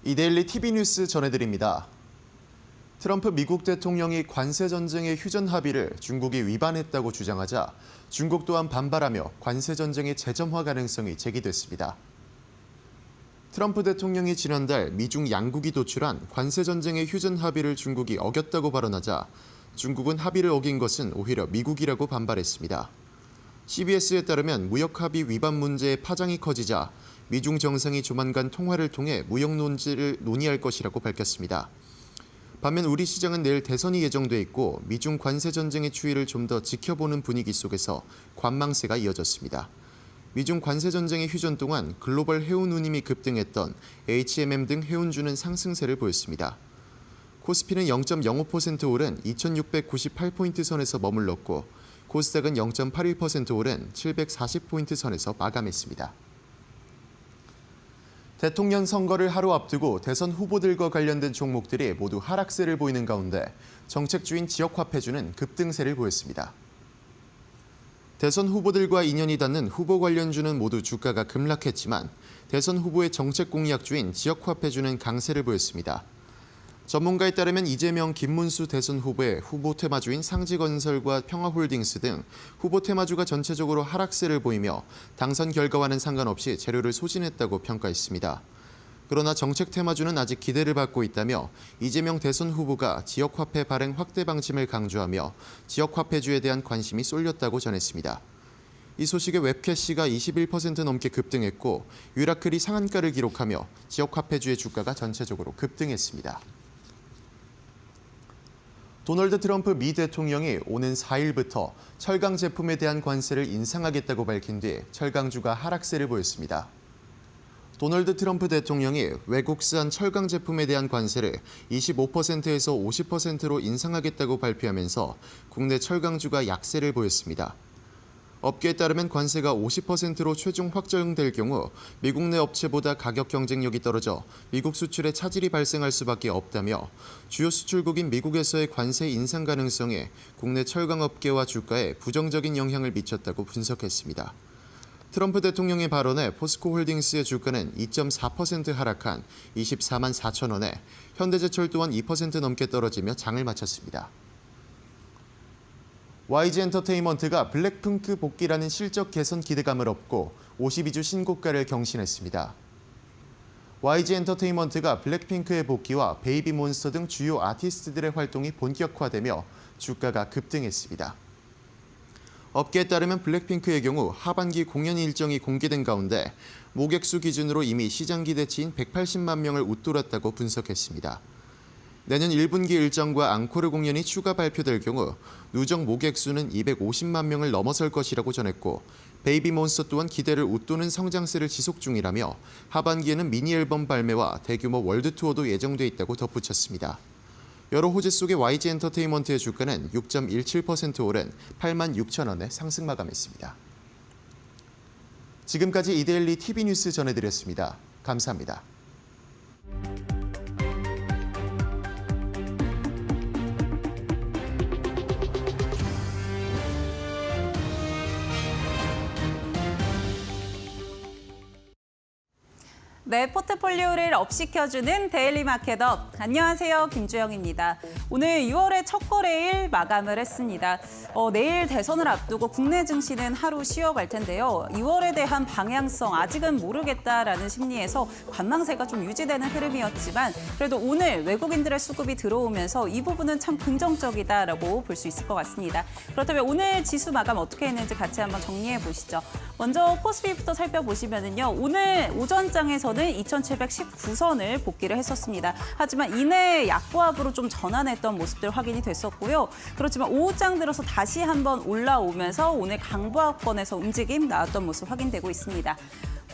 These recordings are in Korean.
이데일리 TV 뉴스 전해드립니다. 트럼프 미국 대통령이 관세 전쟁의 휴전 합의를 중국이 위반했다고 주장하자 중국 또한 반발하며 관세 전쟁의 재점화 가능성이 제기됐습니다. 트럼프 대통령이 지난달 미중 양국이 도출한 관세 전쟁의 휴전 합의를 중국이 어겼다고 발언하자 중국은 합의를 어긴 것은 오히려 미국이라고 반발했습니다. CBS에 따르면 무역 합의 위반 문제의 파장이 커지자 미중 정상이 조만간 통화를 통해 무역 논지를 논의할 것이라고 밝혔습니다. 반면 우리 시장은 내일 대선이 예정돼 있고 미중 관세 전쟁의 추이를 좀 더 지켜보는 분위기 속에서 관망세가 이어졌습니다. 미중 관세 전쟁의 휴전 동안 글로벌 해운 운임이 급등했던 HMM 등 해운주는 상승세를 보였습니다. 코스피는 0.05% 오른 2698포인트 선에서 머물렀고 코스닥은 0.81% 오른 740포인트 선에서 마감했습니다. 대통령 선거를 하루 앞두고 대선 후보들과 관련된 종목들이 모두 하락세를 보이는 가운데 정책주인 지역화폐주는 급등세를 보였습니다. 대선 후보들과 인연이 닿는 후보 관련주는 모두 주가가 급락했지만 대선 후보의 정책 공약주인 지역화폐주는 강세를 보였습니다. 전문가에 따르면 이재명, 김문수 대선 후보의 후보 테마주인 상지건설과 평화홀딩스 등 후보 테마주가 전체적으로 하락세를 보이며 당선 결과와는 상관없이 재료를 소진했다고 평가했습니다. 그러나 정책 테마주는 아직 기대를 받고 있다며 이재명 대선 후보가 지역화폐 발행 확대 방침을 강조하며 지역화폐주에 대한 관심이 쏠렸다고 전했습니다. 이 소식에 웹캐시가 21% 넘게 급등했고 유라클이 상한가를 기록하며 지역화폐주의 주가가 전체적으로 급등했습니다. 도널드 트럼프 미 대통령이 오는 4일부터 철강 제품에 대한 관세를 인상하겠다고 밝힌 뒤 철강주가 하락세를 보였습니다. 도널드 트럼프 대통령이 외국산 철강 제품에 대한 관세를 25%에서 50%로 인상하겠다고 발표하면서 국내 철강주가 약세를 보였습니다. 업계에 따르면 관세가 50%로 최종 확정될 경우 미국 내 업체보다 가격 경쟁력이 떨어져 미국 수출에 차질이 발생할 수밖에 없다며 주요 수출국인 미국에서의 관세 인상 가능성에 국내 철강업계와 주가에 부정적인 영향을 미쳤다고 분석했습니다. 트럼프 대통령의 발언에 포스코홀딩스의 주가는 2.4% 하락한 24만 4천 원에 현대제철 또한 2% 넘게 떨어지며 장을 마쳤습니다. YG엔터테인먼트가 블랙핑크 복귀라는 실적 개선 기대감을 업고 52주 신고가를 경신했습니다. YG엔터테인먼트가 블랙핑크의 복귀와 베이비몬스터 등 주요 아티스트들의 활동이 본격화되며 주가가 급등했습니다. 업계에 따르면 블랙핑크의 경우 하반기 공연 일정이 공개된 가운데 모객수 기준으로 이미 시장 기대치인 180만 명을 웃돌았다고 분석했습니다. 내년 1분기 일정과 앙코르 공연이 추가 발표될 경우 누적 모객수는 250만 명을 넘어설 것이라고 전했고 베이비몬스터 또한 기대를 웃도는 성장세를 지속 중이라며 하반기에는 미니 앨범 발매와 대규모 월드 투어도 예정돼 있다고 덧붙였습니다. 여러 호재 속의 YG엔터테인먼트의 주가는 6.17% 오른 8만 6천 원에 상승 마감했습니다. 지금까지 이데일리 TV 뉴스 전해드렸습니다. 감사합니다. 네, 포트폴리오를 업시켜주는 데일리 마켓업. 안녕하세요, 김주영입니다. 오늘 6월의 첫 거래일 마감을 했습니다. 내일 대선을 앞두고 국내 증시는 하루 쉬어갈 텐데요. 2월에 대한 방향성 아직은 모르겠다라는 심리에서 관망세가 좀 유지되는 흐름이었지만 그래도 오늘 외국인들의 수급이 들어오면서 이 부분은 참 긍정적이다라고 볼 수 있을 것 같습니다. 그렇다면 오늘 지수 마감 어떻게 했는지 같이 한번 정리해 보시죠. 먼저 코스피부터 살펴보시면은요. 오늘 오전장에서는 2719선을 복귀를 했었습니다. 하지만 이내 약보합으로 좀 전환했던 모습들 확인이 됐었고요. 그렇지만 오후장 들어서 다시 한번 올라오면서 오늘 강보합권에서 움직임 나왔던 모습 확인되고 있습니다.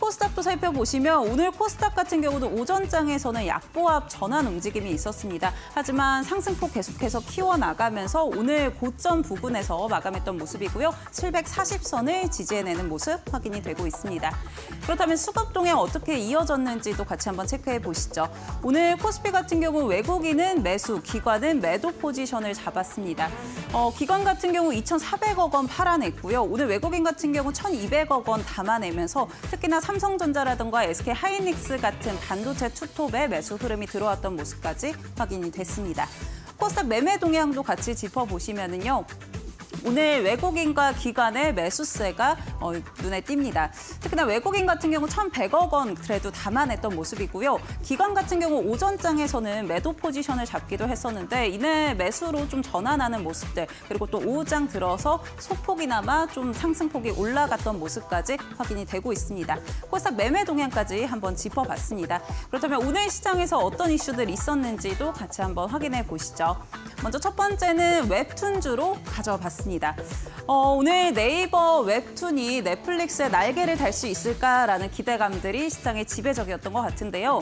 코스닥도 살펴보시면 오늘 코스닥 같은 경우도 오전장에서는 약보합 전환 움직임이 있었습니다. 하지만 상승폭 계속해서 키워나가면서 오늘 고점 부근에서 마감했던 모습이고요. 740선을 지지해내는 모습 확인이 되고 있습니다. 그렇다면 수급 동향 어떻게 이어졌는지도 같이 한번 체크해 보시죠. 오늘 코스피 같은 경우 외국인은 매수, 기관은 매도 포지션을 잡았습니다. 기관 같은 경우 2,400억 원 팔아냈고요. 오늘 외국인 같은 경우 1,200억 원 담아내면서 특히나 삼성전자라든가 SK 하이닉스 같은 반도체 투톱의 매수 흐름이 들어왔던 모습까지 확인이 됐습니다. 코스닥 매매 동향도 같이 짚어보시면은요. 오늘 외국인과 기관의 매수세가 눈에 띕니다. 특히나 외국인 같은 경우 1,100억 원 그래도 담아냈던 모습이고요. 기관 같은 경우 오전장에서는 매도 포지션을 잡기도 했었는데 이내 매수로 좀 전환하는 모습들 그리고 또 오후장 들어서 소폭이나마 좀 상승폭이 올라갔던 모습까지 확인이 되고 있습니다. 코스닥 매매 동향까지 한번 짚어봤습니다. 그렇다면 오늘 시장에서 어떤 이슈들이 있었는지도 같이 한번 확인해 보시죠. 먼저 첫 번째는 웹툰주로 가져봤습니다. 오늘 네이버 웹툰이 넷플릭스의 날개를 달 수 있을까라는 기대감들이 시장의 지배적이었던 것 같은데요.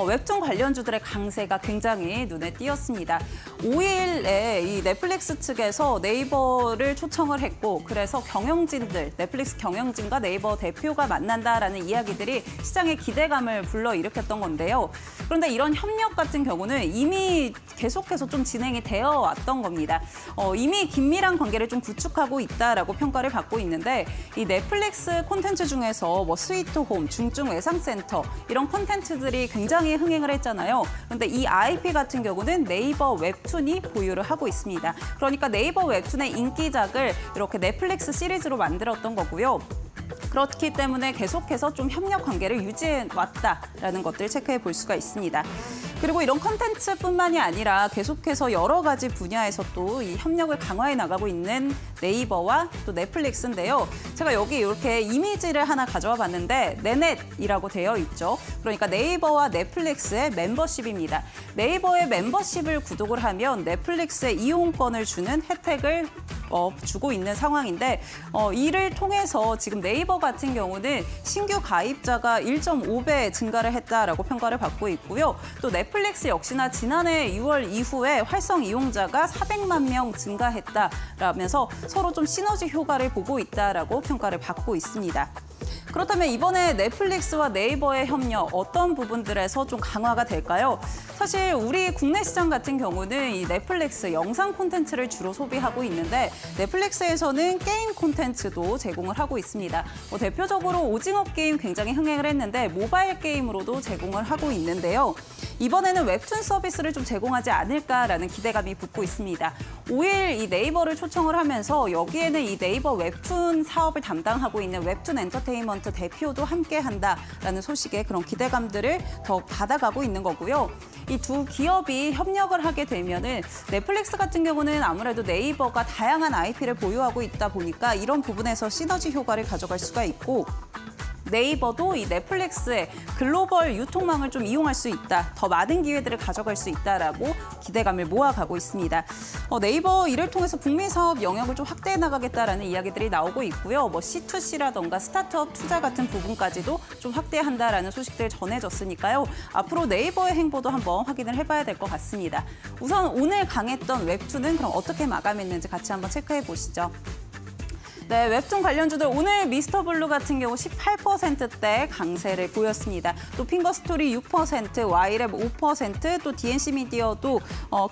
웹툰 관련주들의 강세가 굉장히 눈에 띄었습니다. 5일에 이 넷플릭스 측에서 네이버를 초청을 했고 그래서 넷플릭스 경영진과 네이버 대표가 만난다라는 이야기들이 시장의 기대감을 불러일으켰던 건데요. 그런데 이런 협력 같은 경우는 이미 계속해서 좀 진행이 되어 왔던 겁니다. 이미 긴밀한 관계를 좀 구축하고 있다라고 평가를 받고 있는데 이 넷플릭스 콘텐츠 중에서 뭐 스위트홈, 중증 외상센터 이런 콘텐츠들이 굉장히 흥행을 했잖아요. 그런데 이 IP 같은 경우는 네이버 웹툰이 보유를 하고 있습니다. 그러니까 네이버 웹툰의 인기작을 이렇게 넷플릭스 시리즈로 만들었던 거고요. 그렇기 때문에 계속해서 좀 협력 관계를 유지해 왔다라는 것들을 체크해 볼 수가 있습니다. 그리고 이런 콘텐츠뿐만이 아니라 계속해서 여러 가지 분야에서 또 이 협력을 강화해 나가고 있는 네이버와 또 넷플릭스인데요. 제가 여기 이렇게 이미지를 하나 가져와 봤는데 네넷이라고 되어 있죠. 그러니까 네이버와 넷플릭스의 멤버십입니다. 네이버의 멤버십을 구독을 하면 넷플릭스의 이용권을 주는 혜택을 주고 있는 상황인데 이를 통해서 지금 네이버 같은 경우는 신규 가입자가 1.5배 증가를 했다라고 평가를 받고 있고요. 또 넷플릭스 역시나 지난해 6월 이후에 활성 이용자가 400만 명 증가했다라면서 서로 좀 시너지 효과를 보고 있다라고 평가를 받고 있습니다. 그렇다면 이번에 넷플릭스와 네이버의 협력 어떤 부분들에서 좀 강화가 될까요? 사실 우리 국내 시장 같은 경우는 이 넷플릭스 영상 콘텐츠를 주로 소비하고 있는데 넷플릭스에서는 게임 콘텐츠도 제공을 하고 있습니다. 대표적으로 오징어 게임 굉장히 흥행을 했는데 모바일 게임으로도 제공을 하고 있는데요. 이번에는 웹툰 서비스를 좀 제공하지 않을까라는 기대감이 붙고 있습니다. 5일 이 네이버를 초청을 하면서 여기에는 이 네이버 웹툰 사업을 담당하고 있는 웹툰 엔터테인먼트 대표도 함께 한다라는 소식에 그런 기대감들을 더 받아가고 있는 거고요. 이 두 기업이 협력을 하게 되면은 넷플릭스 같은 경우는 아무래도 네이버가 다양한 IP를 보유하고 있다 보니까 이런 부분에서 시너지 효과를 가져갈 수가 있고 네이버도 이 넷플릭스의 글로벌 유통망을 좀 이용할 수 있다. 더 많은 기회들을 가져갈 수 있다라고 기대감을 모아가고 있습니다. 네이버 이를 통해서 북미 사업 영역을 좀 확대해 나가겠다라는 이야기들이 나오고 있고요. 뭐 C2C라던가 스타트업 투자 같은 부분까지도 좀 확대한다라는 소식들 전해졌으니까요. 앞으로 네이버의 행보도 한번 확인을 해봐야 될 것 같습니다. 우선 오늘 강했던 웹툰은 그럼 어떻게 마감했는지 같이 한번 체크해 보시죠. 네, 웹툰 관련주들 오늘 미스터블루 같은 경우 18%대 강세를 보였습니다. 또 핑거스토리 6%, 와이랩 5%, 또 DNC 미디어도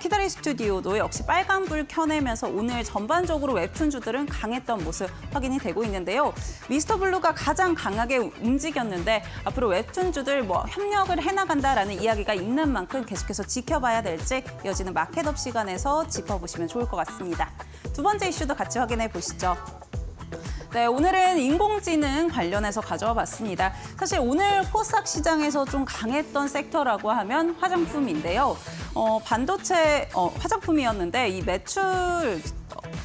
키다리 스튜디오도 역시 빨간불 켜내면서 오늘 전반적으로 웹툰주들은 강했던 모습 확인이 되고 있는데요. 미스터블루가 가장 강하게 움직였는데 앞으로 웹툰주들 협력을 해나간다라는 이야기가 있는 만큼 계속해서 지켜봐야 될지 이어지는 마켓업 시간에서 짚어보시면 좋을 것 같습니다. 두 번째 이슈도 같이 확인해 보시죠. 네, 오늘은 인공지능 관련해서 가져와 봤습니다. 사실 오늘 코스닥 시장에서 좀 강했던 섹터라고 하면 화장품인데요. 반도체 화장품이었는데 이 매출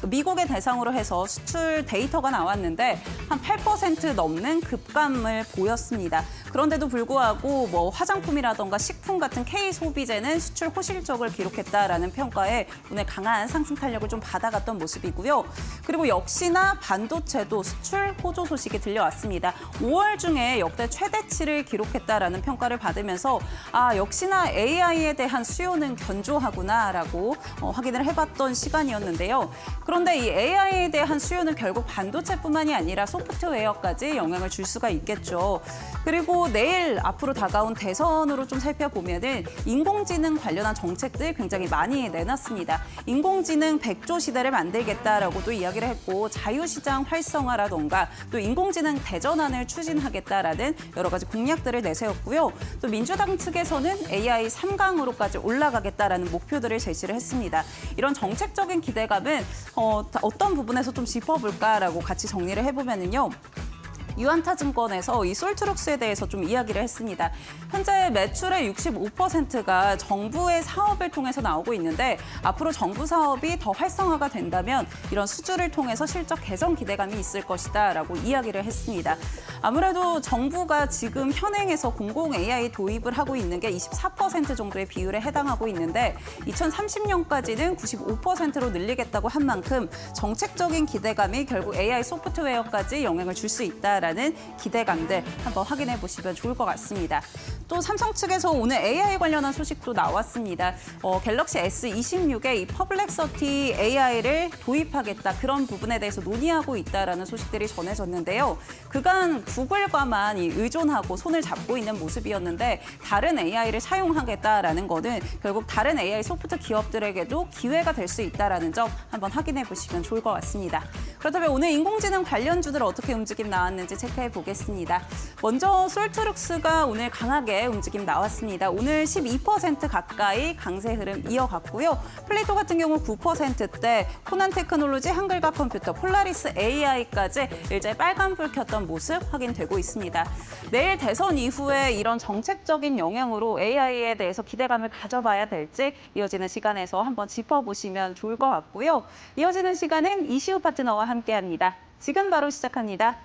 미국의 대상으로 해서 수출 데이터가 나왔는데 한 8% 넘는 급감을 보였습니다. 그런데도 불구하고 화장품이라던가 식품 같은 K소비재는 수출 호실적을 기록했다라는 평가에 오늘 강한 상승 탄력을 좀 받아갔던 모습이고요. 그리고 역시나 반도체도 수출 호조 소식이 들려왔습니다. 5월 중에 역대 최대치를 기록했다라는 평가를 받으면서 역시나 AI에 대한 수요는 견조하구나라고 확인을 해봤던 시간이었는데요. 그런데 그런데 이 AI에 대한 수요는 결국 반도체뿐만이 아니라 소프트웨어까지 영향을 줄 수가 있겠죠. 그리고 내일 앞으로 다가온 대선으로 좀 살펴보면은 인공지능 관련한 정책들 굉장히 많이 내놨습니다. 인공지능 100조 시대를 만들겠다라고도 이야기를 했고 자유시장 활성화라던가 또 인공지능 대전환을 추진하겠다라는 여러 가지 공약들을 내세웠고요. 또 민주당 측에서는 AI 3강으로까지 올라가겠다라는 목표들을 제시를 했습니다. 이런 정책적인 기대감은 어떤 부분에서 좀 짚어볼까라고 같이 정리를 해보면은요. 유안타증권에서 이 솔트룩스에 대해서 좀 이야기를 했습니다. 현재 매출의 65%가 정부의 사업을 통해서 나오고 있는데 앞으로 정부 사업이 더 활성화가 된다면 이런 수주를 통해서 실적 개선 기대감이 있을 것이다라고 이야기를 했습니다. 아무래도 정부가 지금 현행에서 공공 AI 도입을 하고 있는 게 24% 정도의 비율에 해당하고 있는데 2030년까지는 95%로 늘리겠다고 한 만큼 정책적인 기대감이 결국 AI 소프트웨어까지 영향을 줄 수 있다라는 기대감들 한번 확인해 보시면 좋을 것 같습니다. 또 삼성 측에서 오늘 AI 관련한 소식도 나왔습니다. 갤럭시 S26에 이 퍼블렉서티 AI를 도입하겠다 그런 부분에 대해서 논의하고 있다라는 소식들이 전해졌는데요. 그간 구글과만 의존하고 손을 잡고 있는 모습이었는데 다른 AI를 사용하겠다라는 거는 결국 다른 AI 소프트 기업들에게도 기회가 될 수 있다라는 점 한번 확인해 보시면 좋을 것 같습니다. 그렇다면 오늘 인공지능 관련주들 어떻게 움직임 나왔는지 체크해 보겠습니다. 먼저 솔트룩스가 오늘 강하게 움직임 나왔습니다. 오늘 12% 가까이 강세 흐름 이어갔고요. 플레이토 같은 경우 9%대, 코난 테크놀로지, 한글과 컴퓨터, 폴라리스 AI까지 일제 빨간불 켰던 모습 확인되고 있습니다. 내일 대선 이후에 이런 정책적인 영향으로 AI에 대해서 기대감을 가져봐야 될지 이어지는 시간에서 한번 짚어보시면 좋을 것 같고요. 이어지는 시간은 이시우 파트너와 함께합니다. 지금 바로 시작합니다.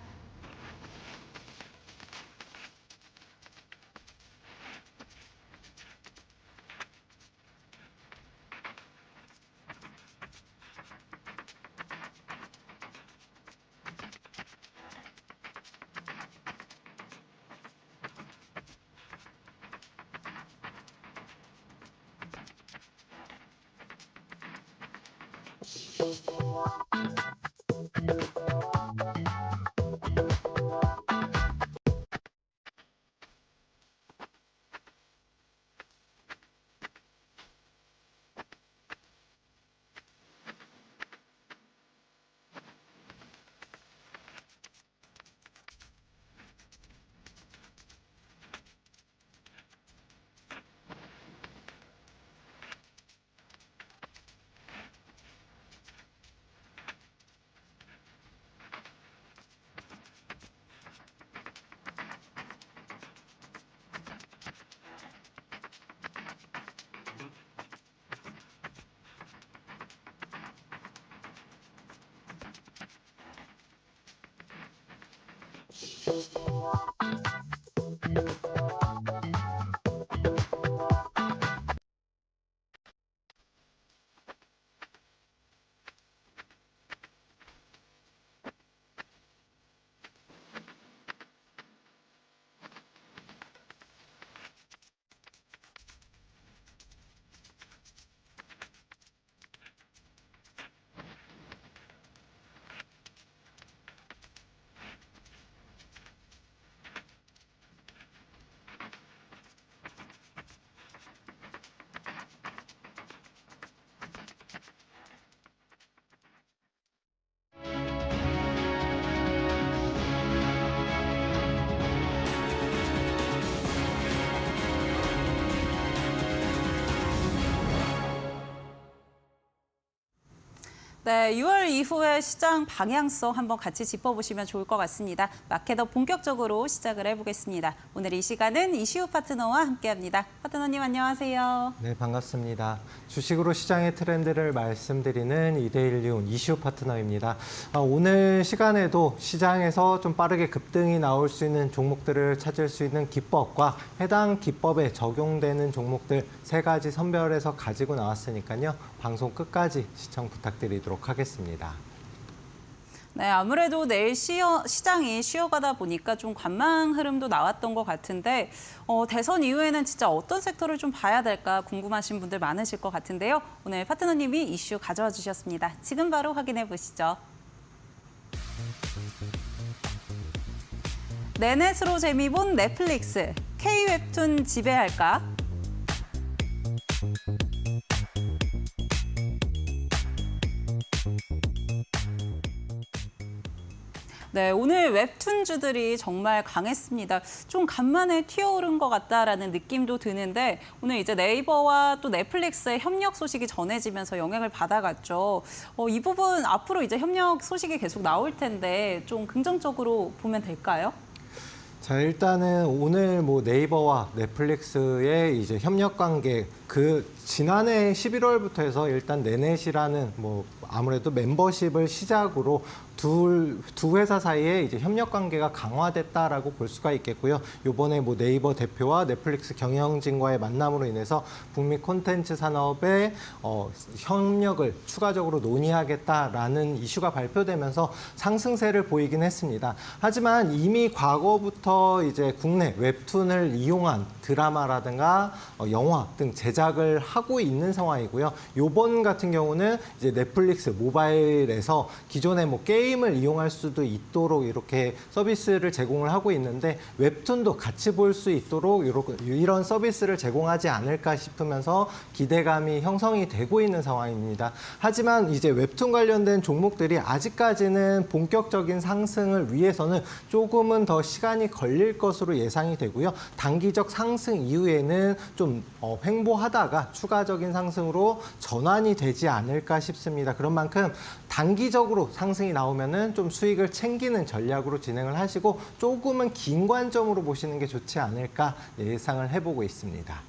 네, 6월 이후의 시장 방향성 한번 같이 짚어보시면 좋을 것 같습니다. 마켓업 본격적으로 시작을 해보겠습니다. 오늘 이 시간은 이시우 파트너와 함께합니다. 파트너님 안녕하세요. 네, 반갑습니다. 주식으로 시장의 트렌드를 말씀드리는 이데일리온 이시우 파트너입니다. 오늘 시간에도 시장에서 좀 빠르게 급등이 나올 수 있는 종목들을 찾을 수 있는 기법과 해당 기법에 적용되는 종목들 3가지 선별해서 가지고 나왔으니까요. 방송 끝까지 시청 부탁드리도록 하겠습니다. 네, 아무래도 내일 시장이 쉬어가다 보니까 좀 관망 흐름도 나왔던 것 같은데 대선 이후에는 진짜 어떤 섹터를 좀 봐야 될까 궁금하신 분들 많으실 것 같은데요. 오늘 파트너님이 이슈 가져와 주셨습니다. 지금 바로 확인해 보시죠. 내넷으로 재미 본 넷플릭스, K-웹툰 지배할까? 네, 오늘 웹툰주들이 정말 강했습니다. 좀 간만에 튀어오른 것 같다라는 느낌도 드는데 오늘 이제 네이버와 또 넷플릭스의 협력 소식이 전해지면서 영향을 받아갔죠. 이 부분 앞으로 이제 협력 소식이 계속 나올 텐데 좀 긍정적으로 보면 될까요? 자, 일단은 오늘 뭐 네이버와 넷플릭스의 이제 협력 관계 지난해 11월부터 해서 일단 네넷이라는 뭐 아무래도 멤버십을 시작으로 두 회사 사이에 이제 협력 관계가 강화됐다라고 볼 수가 있겠고요. 이번에 뭐 네이버 대표와 넷플릭스 경영진과의 만남으로 인해서 북미 콘텐츠 산업의 협력을 추가적으로 논의하겠다라는 이슈가 발표되면서 상승세를 보이긴 했습니다. 하지만 이미 과거부터 이제 국내 웹툰을 이용한 드라마라든가 영화 등 제작을 하고 있는 상황이고요. 요번 같은 경우는 이제 넷플릭스 모바일에서 기존의 뭐 게임을 이용할 수도 있도록 이렇게 서비스를 제공을 하고 있는데 웹툰도 같이 볼 수 있도록 이런 서비스를 제공하지 않을까 싶으면서 기대감이 형성이 되고 있는 상황입니다. 하지만 이제 웹툰 관련된 종목들이 아직까지는 본격적인 상승을 위해서는 조금은 더 시간이 걸릴 것으로 예상이 되고요. 단기적 상승 이후에는 좀 횡보하다가 추가적인 상승으로 전환이 되지 않을까 싶습니다. 그런 만큼 단기적으로 상승이 나오면은 좀 수익을 챙기는 전략으로 진행을 하시고 조금은 긴 관점으로 보시는 게 좋지 않을까 예상을 해보고 있습니다.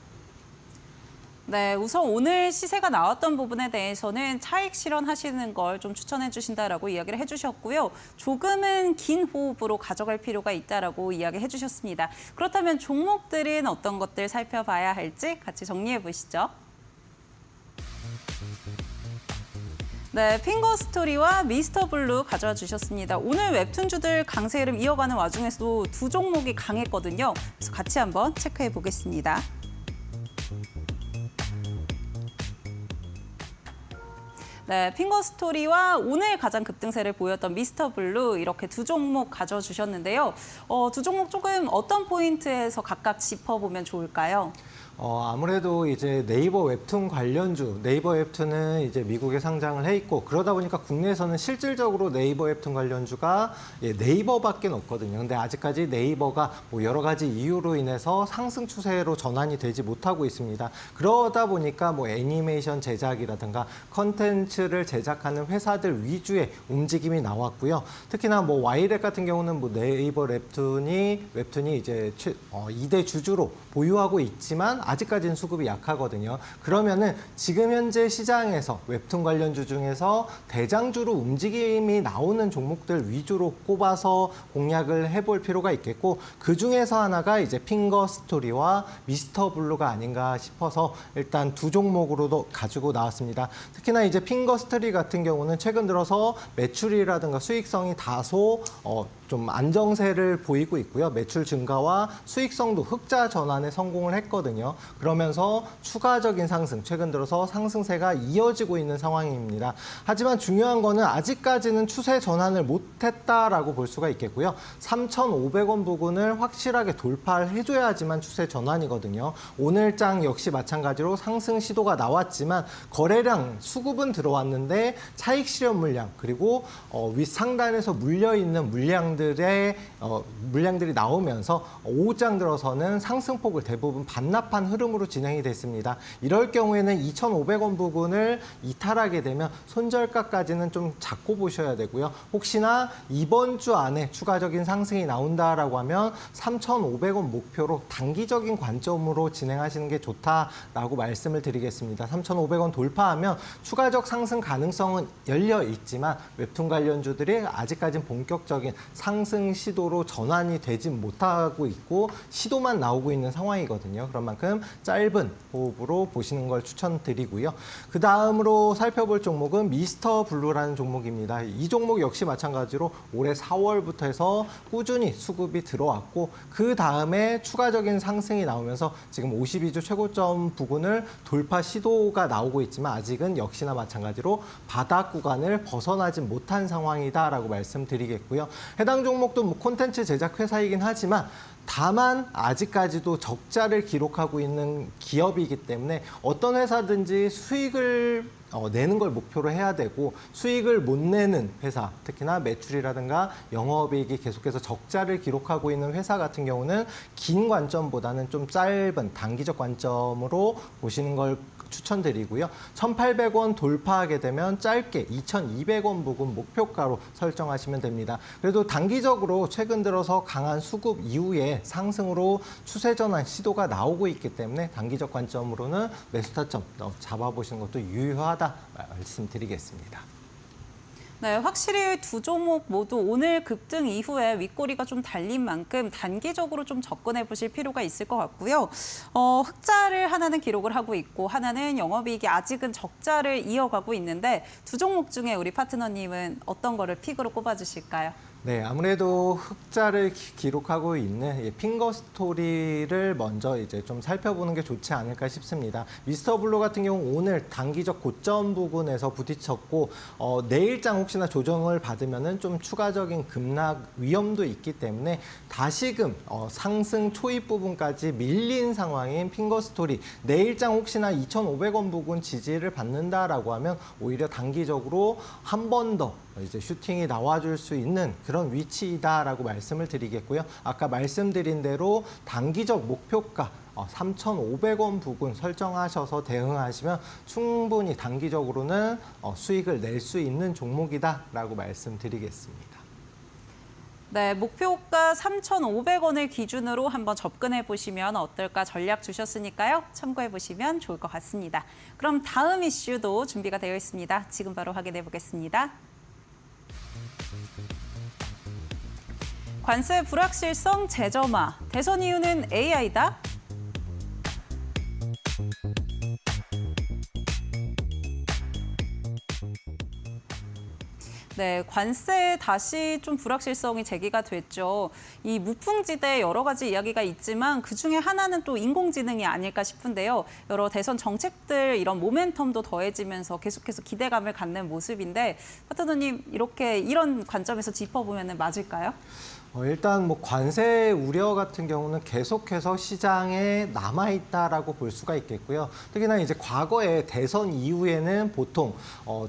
네, 우선 오늘 시세가 나왔던 부분에 대해서는 차익 실현하시는 걸 좀 추천해 주신다라고 이야기를 해주셨고요. 조금은 긴 호흡으로 가져갈 필요가 있다라고 이야기해 주셨습니다. 그렇다면 종목들은 어떤 것들 살펴봐야 할지 같이 정리해 보시죠. 네, 핑거스토리와 미스터블루 가져와 주셨습니다. 오늘 웹툰주들 강세 흐름 이어가는 와중에서도 두 종목이 강했거든요. 그래서 같이 한번 체크해 보겠습니다. 네, 핑거스토리와 오늘 가장 급등세를 보였던 미스터블루 이렇게 두 종목 가져와 주셨는데요. 두 종목 조금 어떤 포인트에서 각각 짚어보면 좋을까요? 아무래도 이제 네이버 웹툰 관련주, 네이버 웹툰은 이제 미국에 상장을 해 있고 그러다 보니까 국내에서는 실질적으로 네이버 웹툰 관련주가 네이버밖에 없거든요. 근데 아직까지 네이버가 뭐 여러 가지 이유로 인해서 상승 추세로 전환이 되지 못하고 있습니다. 그러다 보니까 뭐 애니메이션 제작이라든가 컨텐츠를 제작하는 회사들 위주의 움직임이 나왔고요. 특히나 뭐 와이렉 같은 경우는 뭐 네이버 웹툰이 이제 2대 주주로 보유하고 있지만 아직까지는 수급이 약하거든요. 그러면은 지금 현재 시장에서 웹툰 관련주 중에서 대장주로 움직임이 나오는 종목들 위주로 꼽아서 공략을 해볼 필요가 있겠고 그 중에서 하나가 이제 핑거스토리와 미스터블루가 아닌가 싶어서 일단 두 종목으로도 가지고 나왔습니다. 특히나 이제 핑거스토리 같은 경우는 최근 들어서 매출이라든가 수익성이 다소 좀 안정세를 보이고 있고요. 매출 증가와 수익성도 흑자 전환에 성공을 했거든요. 그러면서 추가적인 상승, 최근 들어서 상승세가 이어지고 있는 상황입니다. 하지만 중요한 거는 아직까지는 추세 전환을 못했다라고 볼 수가 있겠고요. 3,500원 부근을 확실하게 돌파를 해줘야지만 추세 전환이거든요. 오늘장 역시 마찬가지로 상승 시도가 나왔지만 거래량, 수급은 들어왔는데 차익 실현 물량 그리고 윗상단에서 물려있는 물량들이 나오면서 오후장 들어서는 상승폭을 대부분 반납한 흐름으로 진행이 됐습니다. 이럴 경우에는 2,500원 부근을 이탈하게 되면 손절가까지는 좀 잡고 보셔야 되고요. 혹시나 이번 주 안에 추가적인 상승이 나온다라고 하면 3,500원 목표로 단기적인 관점으로 진행하시는 게 좋다라고 말씀을 드리겠습니다. 3,500원 돌파하면 추가적 상승 가능성은 열려 있지만 웹툰 관련주들이 아직까지는 본격적인 상승 시도로 전환이 되지 못하고 있고 시도만 나오고 있는 상황이거든요. 그런 만큼 짧은 호흡으로 보시는 걸 추천드리고요. 그 다음으로 살펴볼 종목은 미스터 블루라는 종목입니다. 이 종목 역시 마찬가지로 올해 4월부터 해서 꾸준히 수급이 들어왔고 그 다음에 추가적인 상승이 나오면서 지금 52주 최고점 부근을 돌파 시도가 나오고 있지만 아직은 역시나 마찬가지로 바닥 구간을 벗어나지 못한 상황이다라고 말씀드리겠고요. 해당 종목도 뭐 콘텐츠 제작 회사이긴 하지만 다만 아직까지도 적자를 기록하고 있는 기업이기 때문에 어떤 회사든지 수익을 내는 걸 목표로 해야 되고 수익을 못 내는 회사, 특히나 매출이라든가 영업이익이 계속해서 적자를 기록하고 있는 회사 같은 경우는 긴 관점보다는 좀 짧은 단기적 관점으로 보시는 걸 추천드리고요. 1,800원 돌파하게 되면 짧게 2,200원 부근 목표가로 설정하시면 됩니다. 그래도 단기적으로 최근 들어서 강한 수급 이후에 상승으로 추세 전환 시도가 나오고 있기 때문에 단기적 관점으로는 매수 타점 잡아보시는 것도 유효하다 말씀드리겠습니다. 네, 확실히 두 종목 모두 오늘 급등 이후에 윗꼬리가 좀 달린 만큼 단기적으로 좀 접근해 보실 필요가 있을 것 같고요. 흑자를 하나는 기록을 하고 있고 하나는 영업이익이 아직은 적자를 이어가고 있는데 두 종목 중에 우리 파트너님은 어떤 거를 픽으로 꼽아주실까요? 네, 아무래도 흑자를 기록하고 있는 핑거 스토리를 먼저 이제 좀 살펴보는 게 좋지 않을까 싶습니다. 미스터 블루 같은 경우 오늘 단기적 고점 부근에서 부딪혔고 내일장 혹시나 조정을 받으면은 좀 추가적인 급락 위험도 있기 때문에 다시금 상승 초입 부분까지 밀린 상황인 핑거 스토리 내일장 혹시나 2,500원 부근 지지를 받는다라고 하면 오히려 단기적으로 한 번 더 이제 슈팅이 나와줄 수 있는 그런 위치이다라고 말씀을 드리겠고요. 아까 말씀드린 대로 단기적 목표가 3,500원 부근 설정하셔서 대응하시면 충분히 단기적으로는 수익을 낼 수 있는 종목이다라고 말씀드리겠습니다. 네, 목표가 3,500원을 기준으로 한번 접근해 보시면 어떨까 전략 주셨으니까요. 참고해 보시면 좋을 것 같습니다. 그럼 다음 이슈도 준비가 되어 있습니다. 지금 바로 확인해 보겠습니다. 관세 불확실성 재점화, 대선 이유는 AI다? 네, 관세에 다시 좀 불확실성이 제기가 됐죠. 이 무풍지대 여러 가지 이야기가 있지만 그중에 하나는 또 인공지능이 아닐까 싶은데요. 여러 대선 정책들 이런 모멘텀도 더해지면서 계속해서 기대감을 갖는 모습인데 파트너님 이런 관점에서 짚어보면 맞을까요? 일단 뭐 관세 우려 같은 경우는 계속해서 시장에 남아있다라고 볼 수가 있겠고요. 특히나 이제 과거에 대선 이후에는 보통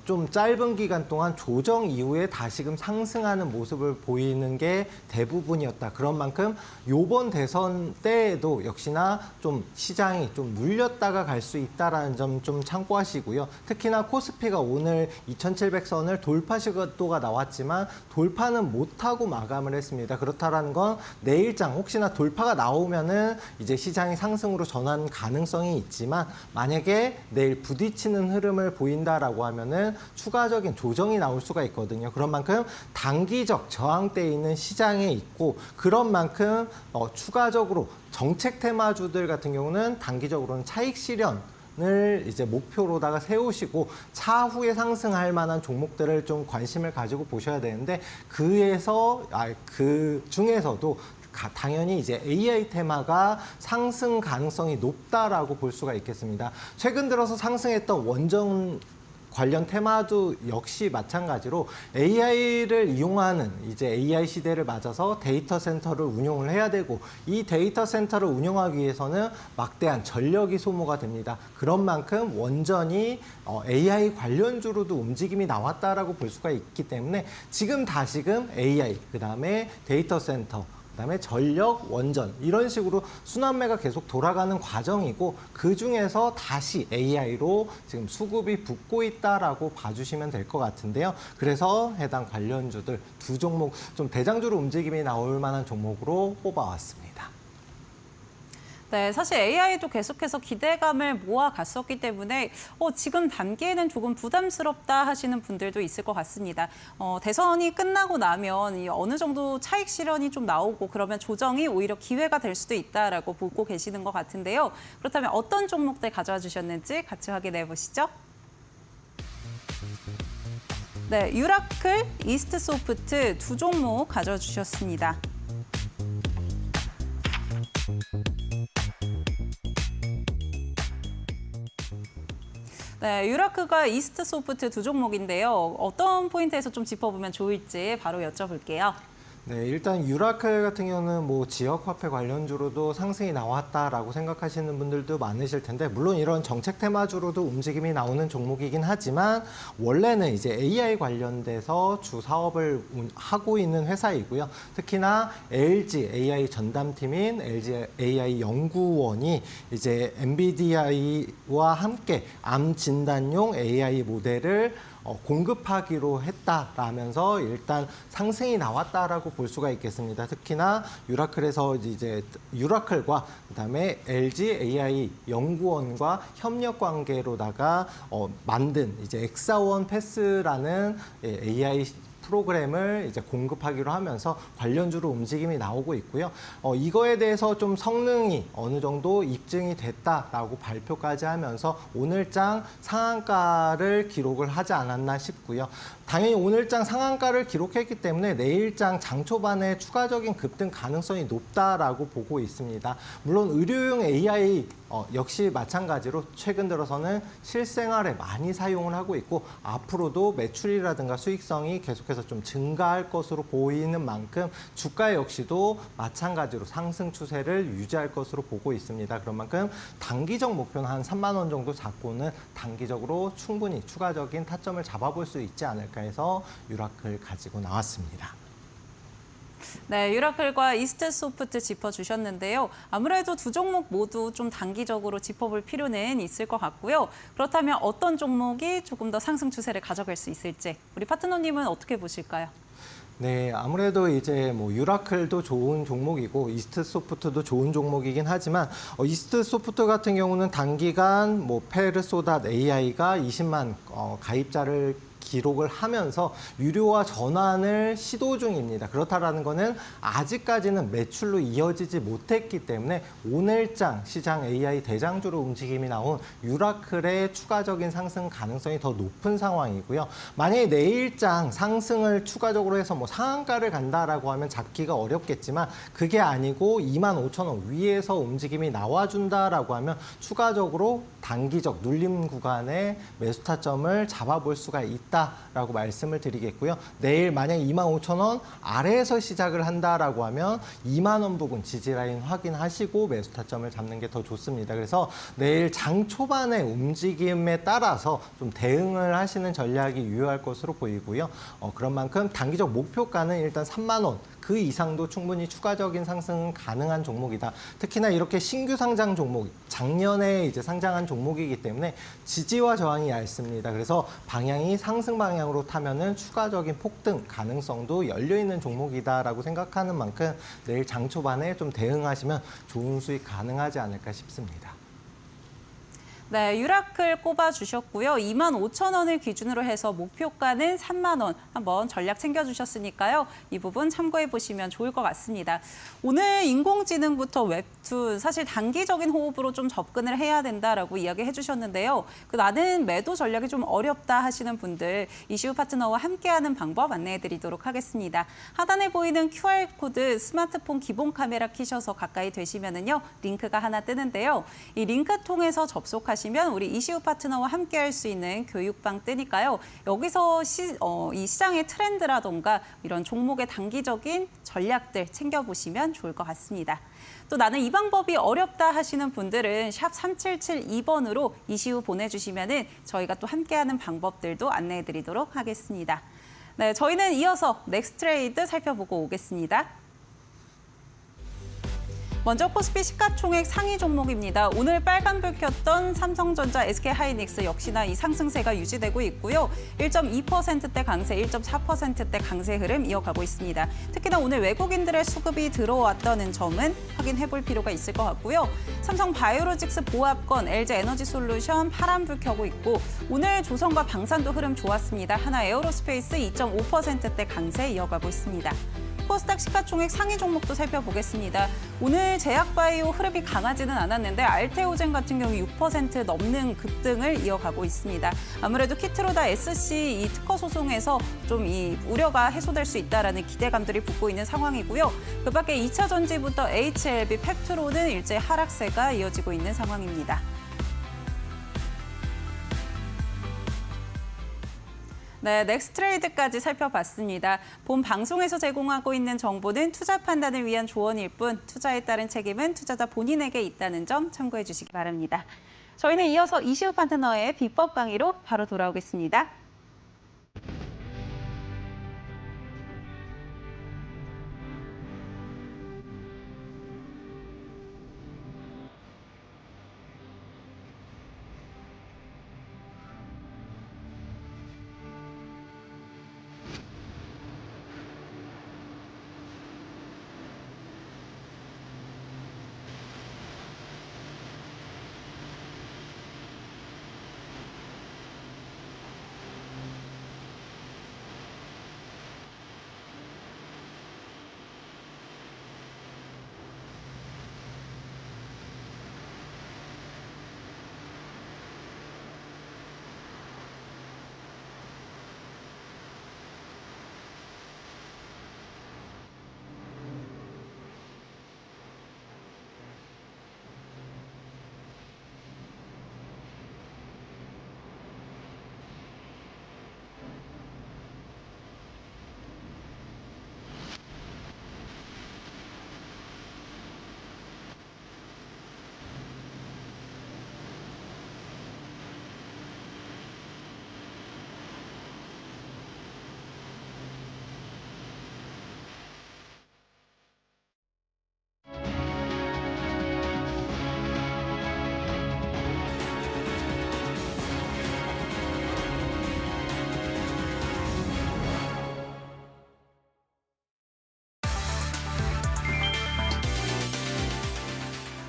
좀 짧은 기간 동안 조정 이후에 다시금 상승하는 모습을 보이는 게 대부분이었다. 그런 만큼 이번 대선 때에도 역시나 좀 시장이 좀 물렸다가 갈 수 있다라는 점 좀 참고하시고요. 특히나 코스피가 오늘 2,700선을 돌파 시도가 나왔지만 돌파는 못하고 마감을 했습니다. 그렇다라는 건 내일장 혹시나 돌파가 나오면은 이제 시장이 상승으로 전환 가능성이 있지만 만약에 내일 부딪히는 흐름을 보인다라고 하면은 추가적인 조정이 나올 수가 있거든요. 그런 만큼 단기적 저항대에 있는 시장에 있고 그런 만큼 추가적으로 정책 테마주들 같은 경우는 단기적으로는 차익 실현 을 이제 목표로다가 세우시고 차후에 상승할 만한 종목들을 좀 관심을 가지고 보셔야 되는데 그 중에서도 당연히 이제 AI 테마가 상승 가능성이 높다라고 볼 수가 있겠습니다. 최근 들어서 상승했던 원전 관련 테마도 역시 마찬가지로 AI를 이용하는 이제 AI 시대를 맞아서 데이터 센터를 운영을 해야 되고 이 데이터 센터를 운영하기 위해서는 막대한 전력이 소모가 됩니다. 그런 만큼 원전이 AI 관련주로도 움직임이 나왔다라고 볼 수가 있기 때문에 지금 다시금 AI 그다음에 데이터 센터 그다음에 전력, 원전 이런 식으로 순환매가 계속 돌아가는 과정이고 그중에서 다시 AI로 지금 수급이 붙고 있다라고 봐주시면 될 것 같은데요. 그래서 해당 관련주들 두 종목 좀 대장주로 움직임이 나올 만한 종목으로 뽑아왔습니다. 네, 사실 AI도 계속해서 기대감을 모아갔었기 때문에 지금 단계는 조금 부담스럽다 하시는 분들도 있을 것 같습니다. 대선이 끝나고 나면 어느 정도 차익 실현이 좀 나오고 그러면 조정이 오히려 기회가 될 수도 있다라고 보고 계시는 것 같은데요. 그렇다면 어떤 종목들 가져와 주셨는지 같이 확인해 보시죠. 네, 유라클, 이스트소프트 두 종목 가져와 주셨습니다. 네, 유라크가 이스트소프트 두 종목인데요. 어떤 포인트에서 좀 짚어보면 좋을지 바로 여쭤볼게요. 네, 일단 유라클 같은 경우는 뭐 지역 화폐 관련주로도 상승이 나왔다라고 생각하시는 분들도 많으실 텐데, 물론 이런 정책 테마주로도 움직임이 나오는 종목이긴 하지만 원래는 이제 AI 관련돼서 주 사업을 하고 있는 회사이고요. 특히나 LG AI 전담팀인 LG AI 연구원이 이제 엔비디아와 함께 암 진단용 AI 모델을 공급하기로 했다라면서 일단 상승이 나왔다라고 볼 수가 있겠습니다. 특히나 유라클에서 이제 유라클과 그다음에 LG AI 연구원과 협력 관계로다가 만든 이제 엑사원 패스라는 AI 프로그램을 이제 공급하기로 하면서 관련주로 움직임이 나오고 있고요. 이거에 대해서 좀 성능이 어느 정도 입증이 됐다라고 발표까지 하면서 오늘장 상한가를 기록을 하지 않았나 싶고요. 당연히 오늘장 상한가를 기록했기 때문에 내일장 장 초반에 추가적인 급등 가능성이 높다라고 보고 있습니다. 물론 의료용 AI 역시 마찬가지로 최근 들어서는 실생활에 많이 사용을 하고 있고 앞으로도 매출이라든가 수익성이 계속해서 좀 증가할 것으로 보이는 만큼 주가 역시도 마찬가지로 상승 추세를 유지할 것으로 보고 있습니다. 그런 만큼 단기적 목표는 한 3만 원 정도 잡고는 단기적으로 충분히 추가적인 타점을 잡아볼 수 있지 않을까 해서 유라클 가지고 나왔습니다. 네, 유라클과 이스트소프트 짚어주셨는데요. 아무래도 두 종목 모두 좀 단기적으로 짚어볼 필요는 있을 것 같고요. 그렇다면 어떤 종목이 조금 더 상승 추세를 가져갈 수 있을지 우리 파트너님은 어떻게 보실까요? 네, 아무래도 이제 뭐 유라클도 좋은 종목이고 이스트소프트도 좋은 종목이긴 하지만 이스트소프트 같은 경우는 단기간 뭐 페르소닷AI가 20만 가입자를 기록을 하면서 유료화 전환을 시도 중입니다. 그렇다라는 거는 아직까지는 매출로 이어지지 못했기 때문에 오늘장 시장 AI 대장주로 움직임이 나온 유라클의 추가적인 상승 가능성이 더 높은 상황이고요. 만약에 내일장 상승을 추가적으로 해서 뭐 상한가를 간다라고 하면 잡기가 어렵겠지만 그게 아니고 25,000원 위에서 움직임이 나와준다라고 하면 추가적으로 단기적 눌림 구간에 매수 타점을 잡아볼 수가 있다라고 말씀을 드리겠고요. 내일 만약 25,000원 아래에서 시작을 한다라고 하면 2만 원 부근 지지라인 확인하시고 매수 타점을 잡는 게 더 좋습니다. 그래서 내일 장 초반의 움직임에 따라서 좀 대응을 하시는 전략이 유효할 것으로 보이고요. 그런 만큼 단기적 목표가는 일단 3만 원. 그 이상도 충분히 추가적인 상승 가능한 종목이다. 특히나 이렇게 신규 상장 종목, 작년에 이제 상장한 종목이기 때문에 지지와 저항이 얇습니다. 그래서 방향이 상승 방향으로 타면은 추가적인 폭등 가능성도 열려 있는 종목이다라고 생각하는 만큼 내일 장 초반에 좀 대응하시면 좋은 수익 가능하지 않을까 싶습니다. 네, 유라클 꼽아주셨고요. 25,000원을 기준으로 해서 목표가는 3만 원 한번 전략 챙겨주셨으니까요. 이 부분 참고해보시면 좋을 것 같습니다. 오늘 인공지능부터 웹툰, 사실 단기적인 호흡으로 좀 접근을 해야 된다라고 이야기해 주셨는데요. 나는 매도 전략이 좀 어렵다 하시는 분들 이슈 파트너와 함께하는 방법 안내해드리도록 하겠습니다. 하단에 보이는 QR코드 스마트폰 기본 카메라 키셔서 가까이 되시면은요. 링크가 하나 뜨는데요. 이 링크 통해서 접속하시면 우리 이슈 파트너와 함께할 수 있는 교육방 뜨니까요. 여기서 이 시장의 트렌드라던가 이런 종목의 단기적인 전략들 챙겨보시면 좋을 것 같습니다. 또 나는 이 방법이 어렵다 하시는 분들은 샵 3772번으로 이슈 보내주시면은 저희가 또 함께하는 방법들도 안내해드리도록 하겠습니다. 네, 저희는 이어서 넥스트레이드 살펴보고 오겠습니다. 먼저 코스피 시가총액 상위 종목입니다. 오늘 빨간불 켰던 삼성전자, SK하이닉스 역시나 이 상승세가 유지되고 있고요. 1.2%대 강세, 1.4%대 강세 흐름 이어가고 있습니다. 특히나 오늘 외국인들의 수급이 들어왔다는 점은 확인해 볼 필요가 있을 것 같고요. 삼성 바이오로직스 보합권, LG에너지솔루션 파란불 켜고 있고 오늘 조선과 방산도 흐름 좋았습니다. 하나 에어로스페이스 2.5%대 강세 이어가고 있습니다. 코스닥 시가총액 상위 종목도 살펴보겠습니다. 오늘 제약바이오 흐름이 강하지는 않았는데 알테오젠 같은 경우 6% 넘는 급등을 이어가고 있습니다. 아무래도 키트로다 SC 이 특허 소송에서 좀 이 우려가 해소될 수 있다라는 기대감들이 붙고 있는 상황이고요. 그밖에 2차 전지부터 HLB, 팩트로는 일제 하락세가 이어지고 있는 상황입니다. 네, 넥스트레이드까지 살펴봤습니다. 본 방송에서 제공하고 있는 정보는 투자 판단을 위한 조언일 뿐 투자에 따른 책임은 투자자 본인에게 있다는 점 참고해 주시기 바랍니다. 저희는 이어서 이시우 파트너의 비법 강의로 바로 돌아오겠습니다.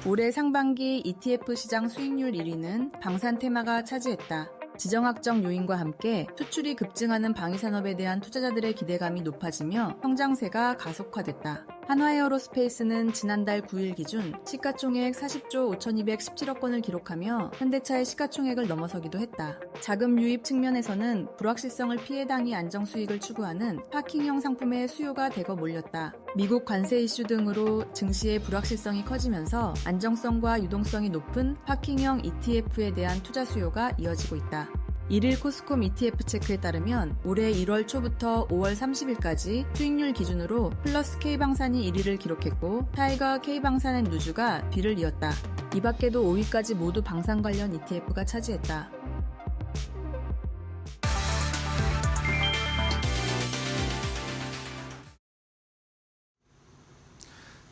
올해 상반기 ETF 시장 수익률 1위는 방산 테마가 차지했다. 지정학적 요인과 함께 수출이 급증하는 방위산업에 대한 투자자들의 기대감이 높아지며 성장세가 가속화됐다. 한화에어로스페이스는 지난달 9일 기준 시가총액 40조 5,217억 원을 기록하며 현대차의 시가총액을 넘어서기도 했다. 자금 유입 측면에서는 불확실성을 피해 당이 안정 수익을 추구하는 파킹형 상품의 수요가 대거 몰렸다. 미국 관세 이슈 등으로 증시의 불확실성이 커지면서 안정성과 유동성이 높은 파킹형 ETF에 대한 투자 수요가 이어지고 있다. 1일 코스콤 ETF 체크에 따르면 올해 1월 초부터 5월 30일까지 수익률 기준으로 플러스 K방산이 1위를 기록했고 타이거 K방산 앤 누주가 뒤를 이었다. 이 밖에도 5위까지 모두 방산 관련 ETF가 차지했다.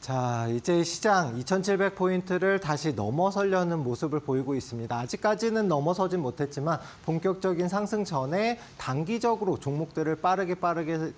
자, 이제 시장 2,700포인트를 다시 넘어서려는 모습을 보이고 있습니다. 아직까지는 넘어서진 못했지만 본격적인 상승 전에 단기적으로 종목들을 빠르게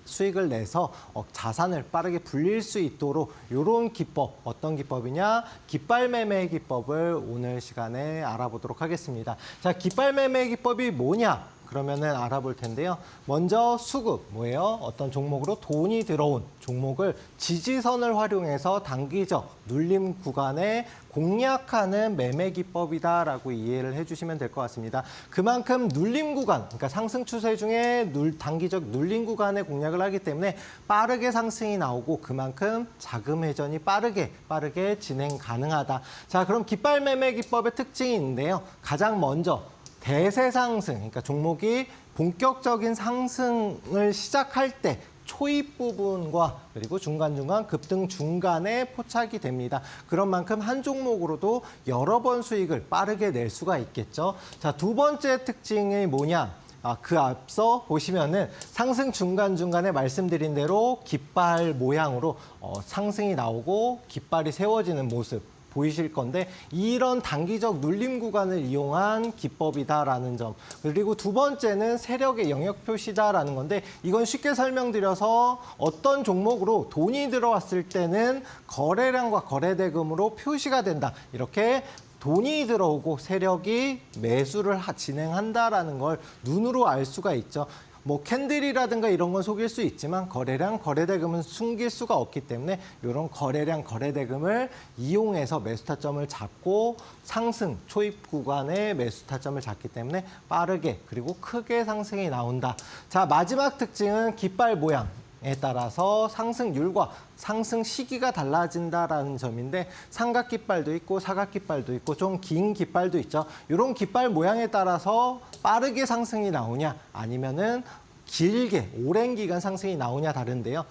수익을 내서 자산을 빠르게 불릴 수 있도록 이런 기법, 어떤 기법이냐? 깃발 매매 기법을 오늘 시간에 알아보도록 하겠습니다. 자, 깃발 매매 기법이 뭐냐? 그러면은 알아볼 텐데요. 먼저 수급, 뭐예요? 어떤 종목으로 돈이 들어온 종목을 지지선을 활용해서 단기적 눌림 구간에 공략하는 매매 기법이다라고 이해를 해주시면 될 것 같습니다. 그만큼 눌림 구간, 그러니까 상승 추세 중에 단기적 눌림 구간에 공략을 하기 때문에 빠르게 상승이 나오고 그만큼 자금 회전이 빠르게 진행 가능하다. 자, 그럼 깃발 매매 기법의 특징이 있는데요. 가장 먼저 대세 상승, 그러니까 종목이 본격적인 상승을 시작할 때 초입 부분과 그리고 중간중간 급등 중간에 포착이 됩니다. 그런 만큼 한 종목으로도 여러 번 수익을 빠르게 낼 수가 있겠죠. 자, 두 번째 특징이 뭐냐? 그 앞서 보시면은 상승 중간중간에 말씀드린 대로 깃발 모양으로 상승이 나오고 깃발이 세워지는 모습 보이실 건데 이런 단기적 눌림 구간을 이용한 기법이다라는 점. 그리고 두 번째는 세력의 영역 표시다라는 건데 이건 쉽게 설명드려서 어떤 종목으로 돈이 들어왔을 때는 거래량과 거래대금으로 표시가 된다. 이렇게 돈이 들어오고 세력이 매수를 진행한다라는 걸 눈으로 알 수가 있죠. 뭐 캔들이라든가 이런 건 속일 수 있지만 거래량, 거래대금은 숨길 수가 없기 때문에 이런 거래량, 거래대금을 이용해서 매수 타점을 잡고 상승 초입 구간에 매수 타점을 잡기 때문에 빠르게 그리고 크게 상승이 나온다. 자, 마지막 특징은 깃발 모양. 에 따라서 상승률과 상승 시기가 달라진다라는 점인데 삼각 깃발도 있고 사각 깃발도 있고 좀 긴 깃발도 있죠. 이런 깃발 모양에 따라서 빠르게 상승이 나오냐 아니면은 길게 오랜 기간 상승이 나오냐 다른데요.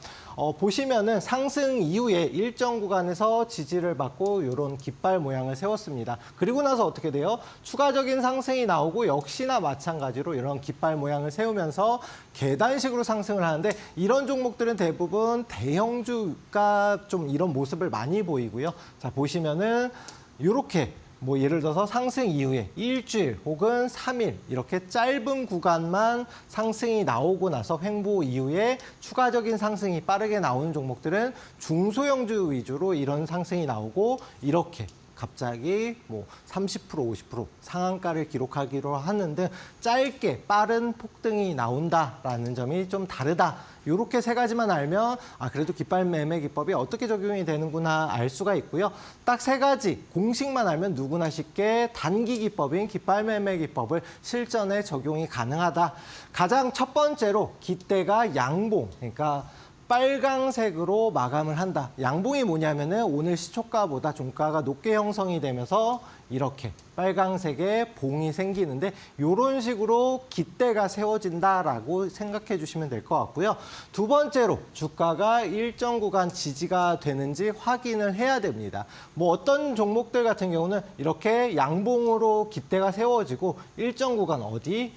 보시면은 상승 이후에 일정 구간에서 지지를 받고 이런 깃발 모양을 세웠습니다. 그리고 나서 어떻게 돼요? 추가적인 상승이 나오고 역시나 마찬가지로 이런 깃발 모양을 세우면서 계단식으로 상승을 하는데 이런 종목들은 대부분 대형주가 좀 이런 모습을 많이 보이고요. 자, 보시면은 이렇게 뭐 예를 들어서 상승 이후에 일주일 혹은 3일 이렇게 짧은 구간만 상승이 나오고 나서 횡보 이후에 추가적인 상승이 빠르게 나오는 종목들은 중소형주 위주로 이런 상승이 나오고 이렇게 갑자기 뭐 30%, 50% 상한가를 기록하기로 하는 등 짧게 빠른 폭등이 나온다라는 점이 좀 다르다. 이렇게 세 가지만 알면 그래도 깃발 매매 기법이 어떻게 적용이 되는구나 알 수가 있고요. 딱 세 가지 공식만 알면 누구나 쉽게 단기 기법인 깃발 매매 기법을 실전에 적용이 가능하다. 가장 첫 번째로 깃대가 양봉, 그러니까 빨강색으로 마감을 한다. 양봉이 뭐냐면은 오늘 시초가보다 종가가 높게 형성이 되면서 이렇게 빨강색의 봉이 생기는데 이런 식으로 깃대가 세워진다라고 생각해 주시면 될 것 같고요. 두 번째로 주가가 일정 구간 지지가 되는지 확인을 해야 됩니다. 뭐 어떤 종목들 같은 경우는 이렇게 양봉으로 깃대가 세워지고 일정 구간 어디?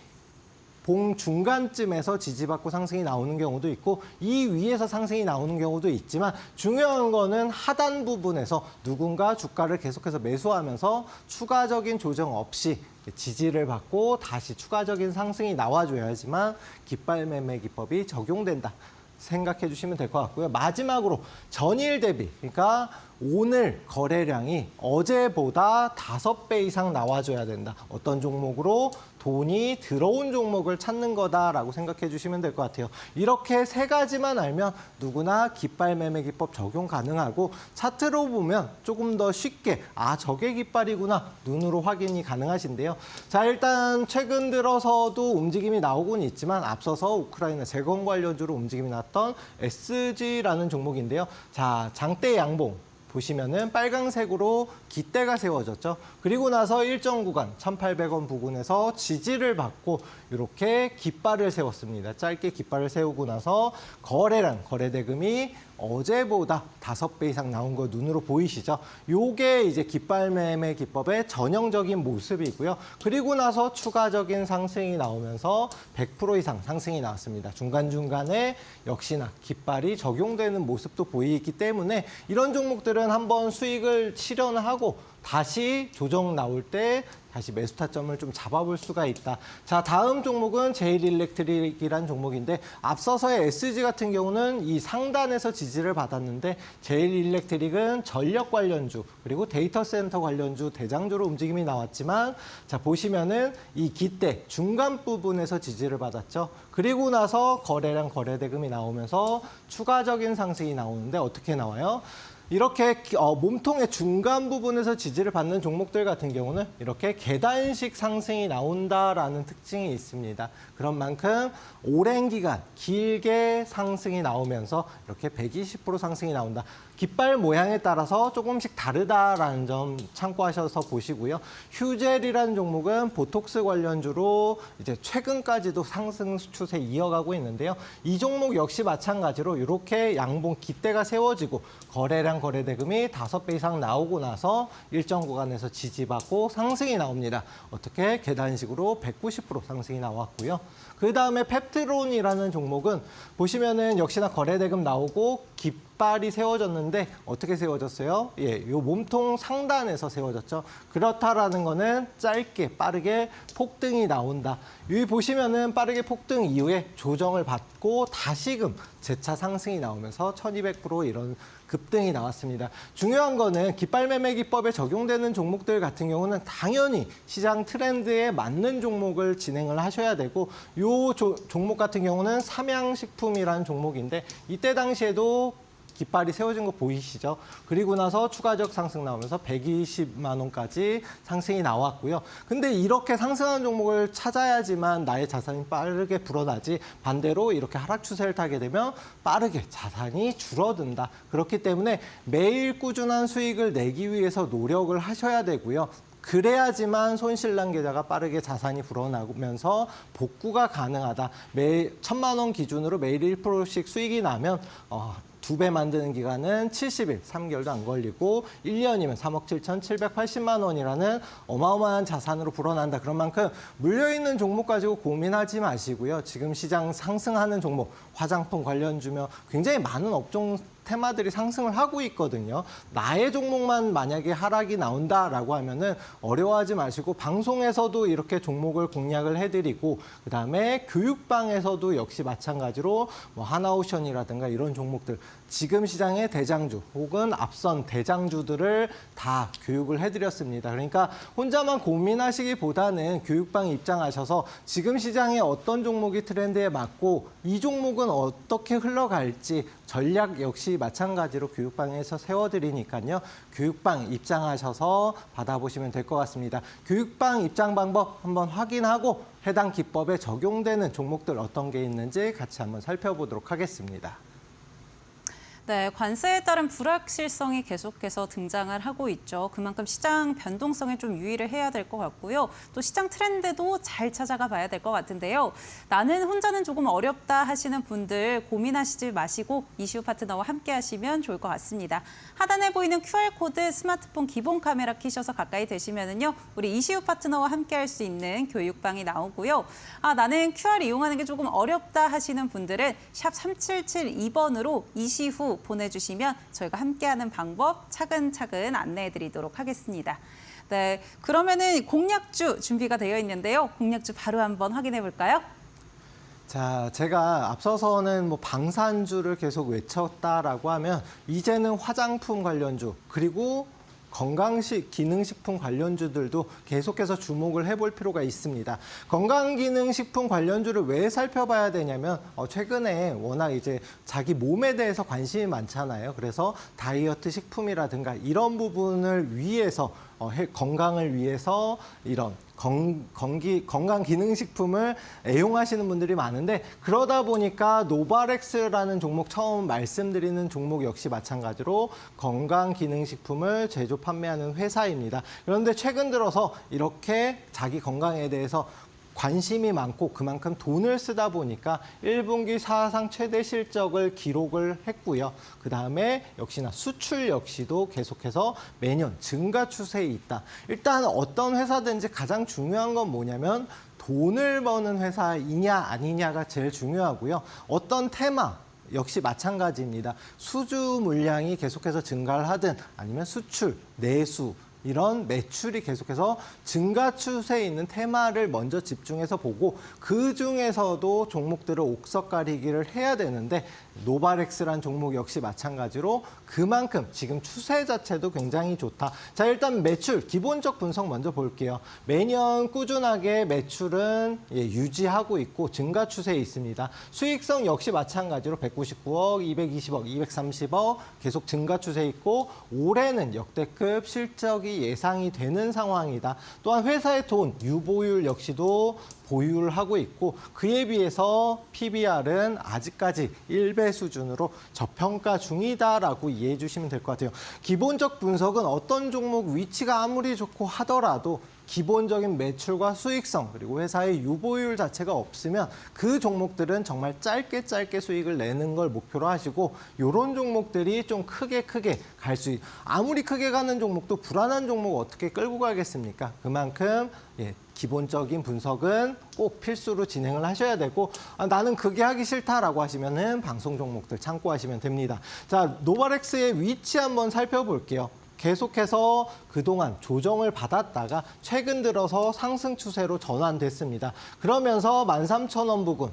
봉 중간쯤에서 지지받고 상승이 나오는 경우도 있고 이 위에서 상승이 나오는 경우도 있지만 중요한 거는 하단 부분에서 누군가 주가를 계속해서 매수하면서 추가적인 조정 없이 지지를 받고 다시 추가적인 상승이 나와줘야지만 깃발 매매 기법이 적용된다. 생각해 주시면 될 것 같고요. 마지막으로 전일 대비, 그러니까 오늘 거래량이 어제보다 5배 이상 나와줘야 된다. 어떤 종목으로 돈이 들어온 종목을 찾는 거다라고 생각해 주시면 될 것 같아요. 이렇게 세 가지만 알면 누구나 깃발 매매 기법 적용 가능하고 차트로 보면 조금 더 쉽게 저게 깃발이구나 눈으로 확인이 가능하신데요. 자, 일단 최근 들어서도 움직임이 나오곤 있지만 앞서서 우크라이나 재건 관련주로 움직임이 났던 SG라는 종목인데요. 자, 장대 양봉 보시면은 빨강색으로 깃대가 세워졌죠. 그리고 나서 일정 구간 1,800원 부근에서 지지를 받고 이렇게 깃발을 세웠습니다. 짧게 깃발을 세우고 나서 거래량, 거래대금이 어제보다 5배 이상 나온 거 눈으로 보이시죠? 요게 이제 깃발 매매 기법의 전형적인 모습이고요. 그리고 나서 추가적인 상승이 나오면서 100% 이상 상승이 나왔습니다. 중간중간에 역시나 깃발이 적용되는 모습도 보이기 때문에 이런 종목들은 한번 수익을 실현을 하고 다시 조정 나올 때 다시 매수 타점을 좀 잡아볼 수가 있다. 자, 다음 종목은 제일일렉트릭이라는 종목인데 앞서서의 SG 같은 경우는 이 상단에서 지지를 받았는데 제일일렉트릭은 전력 관련주 그리고 데이터 센터 관련주 대장주로 움직임이 나왔지만 자, 보시면은 이 깃대 중간 부분에서 지지를 받았죠. 그리고 나서 거래량 거래대금이 나오면서 추가적인 상승이 나오는데 어떻게 나와요? 이렇게 몸통의 중간 부분에서 지지를 받는 종목들 같은 경우는 이렇게 계단식 상승이 나온다라는 특징이 있습니다. 그런 만큼 오랜 기간 길게 상승이 나오면서 이렇게 120% 상승이 나온다. 깃발 모양에 따라서 조금씩 다르다라는 점 참고하셔서 보시고요. 휴젤이라는 종목은 보톡스 관련주로 이제 최근까지도 상승 추세 이어가고 있는데요. 이 종목 역시 마찬가지로 이렇게 양봉 깃대가 세워지고 거래량 거래대금이 5배 이상 나오고 나서 일정 구간에서 지지받고 상승이 나옵니다. 어떻게 계단식으로 190% 상승이 나왔고요. 그 다음에 펩트론이라는 종목은 보시면은 역시나 거래대금 나오고 깃발이 세워졌는데 어떻게 세워졌어요? 예, 요 몸통 상단에서 세워졌죠. 그렇다라는 거는 짧게 빠르게 폭등이 나온다. 여기 보시면은 빠르게 폭등 이후에 조정을 받고 다시금 재차 상승이 나오면서 1200% 이런 급등이 나왔습니다. 중요한 거는 깃발 매매 기법에 적용되는 종목들 같은 경우는 당연히 시장 트렌드에 맞는 종목을 진행을 하셔야 되고 요 종목 같은 경우는 삼양식품이라는 종목인데 이때 당시에도 깃발이 세워진 거 보이시죠? 그리고 나서 추가적 상승 나오면서 120만 원까지 상승이 나왔고요. 근데 이렇게 상승하는 종목을 찾아야지만 나의 자산이 빠르게 불어나지 반대로 이렇게 하락 추세를 타게 되면 빠르게 자산이 줄어든다. 그렇기 때문에 매일 꾸준한 수익을 내기 위해서 노력을 하셔야 되고요. 그래야지만 손실난 계좌가 빠르게 자산이 불어나면서 복구가 가능하다. 매일 1,000만 원 기준으로 매일 1%씩 수익이 나면 2배 만드는 기간은 70일, 3개월도 안 걸리고 1년이면 3억 7,780만 원이라는 어마어마한 자산으로 불어난다. 그런 만큼 물려있는 종목 가지고 고민하지 마시고요. 지금 시장 상승하는 종목, 화장품 관련주며 굉장히 많은 업종 테마들이 상승을 하고 있거든요. 나의 종목만 만약에 하락이 나온다라고 하면은 어려워하지 마시고 방송에서도 이렇게 종목을 공략을 해드리고 그다음에 교육방에서도 역시 마찬가지로 뭐 하나오션이라든가 이런 종목들 지금 시장의 대장주 혹은 앞선 대장주들을 다 교육을 해드렸습니다. 그러니까 혼자만 고민하시기보다는 교육방 입장하셔서 지금 시장에 어떤 종목이 트렌드에 맞고 이 종목은 어떻게 흘러갈지 전략 역시 마찬가지로 교육방에서 세워드리니까요. 교육방 입장하셔서 받아보시면 될 것 같습니다. 교육방 입장 방법 한번 확인하고 해당 기법에 적용되는 종목들 어떤 게 있는지 같이 한번 살펴보도록 하겠습니다. 네, 관세에 따른 불확실성이 계속해서 등장을 하고 있죠. 그만큼 시장 변동성에 좀 유의를 해야 될 것 같고요. 또 시장 트렌드도 잘 찾아가 봐야 될 것 같은데요. 나는 혼자는 조금 어렵다 하시는 분들 고민하시지 마시고 이시우 파트너와 함께 하시면 좋을 것 같습니다. 하단에 보이는 QR코드 스마트폰 기본 카메라 키셔서 가까이 되시면은요. 우리 이시우 파트너와 함께 할 수 있는 교육방이 나오고요. 나는 QR 이용하는 게 조금 어렵다 하시는 분들은 샵 3772번으로 이시후 보내주시면 저희가 함께하는 방법 차근차근 안내해드리도록 하겠습니다. 네, 그러면은 공략주 준비가 되어 있는데요. 공략주 바로 한번 확인해 볼까요? 자, 제가 앞서서는 뭐 방산주를 계속 외쳤다라고 하면 이제는 화장품 관련주 그리고 건강식, 기능식품 관련주들도 계속해서 주목을 해볼 필요가 있습니다. 건강기능식품 관련주를 왜 살펴봐야 되냐면 최근에 워낙 이제 자기 몸에 대해서 관심이 많잖아요. 그래서 다이어트 식품이라든가 이런 부분을 위해서 건강을 위해서 이런 건강기능식품을 애용하시는 분들이 많은데 그러다 보니까 노바렉스라는 종목 처음 말씀드리는 종목 역시 마찬가지로 건강기능식품을 제조 판매하는 회사입니다. 그런데 최근 들어서 이렇게 자기 건강에 대해서 관심이 많고 그만큼 돈을 쓰다 보니까 1분기 사상 최대 실적을 기록을 했고요. 그다음에 역시나 수출 역시도 계속해서 매년 증가 추세에 있다. 일단 어떤 회사든지 가장 중요한 건 뭐냐면 돈을 버는 회사이냐 아니냐가 제일 중요하고요. 어떤 테마 역시 마찬가지입니다. 수주 물량이 계속해서 증가를 하든 아니면 수출, 내수 이런 매출이 계속해서 증가 추세에 있는 테마를 먼저 집중해서 보고 그중에서도 종목들을 옥석 가리기를 해야 되는데 노바렉스란 종목 역시 마찬가지로 그만큼 지금 추세 자체도 굉장히 좋다. 자, 일단 매출 기본적 분석 먼저 볼게요. 매년 꾸준하게 매출은 유지하고 있고 증가 추세에 있습니다. 수익성 역시 마찬가지로 199억, 220억, 230억 계속 증가 추세에 있고 올해는 역대급 실적이 예상이 되는 상황이다. 또한 회사의 돈 유보율 역시도 보유를 하고 있고 그에 비해서 PBR은 아직까지 1배 수준으로 저평가 중이다라고 이해해 주시면 될 것 같아요. 기본적 분석은 어떤 종목 위치가 아무리 좋고 하더라도 기본적인 매출과 수익성 그리고 회사의 유보율 자체가 없으면 그 종목들은 정말 짧게 수익을 내는 걸 목표로 하시고 이런 종목들이 좀 크게 갈 수 아무리 크게 가는 종목도 불안한 종목 어떻게 끌고 가겠습니까? 그만큼 기본적인 분석은 꼭 필수로 진행을 하셔야 되고 나는 그게 하기 싫다라고 하시면은 방송 종목들 참고하시면 됩니다. 자, 노바렉스의 위치 한번 살펴볼게요. 계속해서 그동안 조정을 받았다가 최근 들어서 상승 추세로 전환됐습니다. 그러면서 13,000원 부근,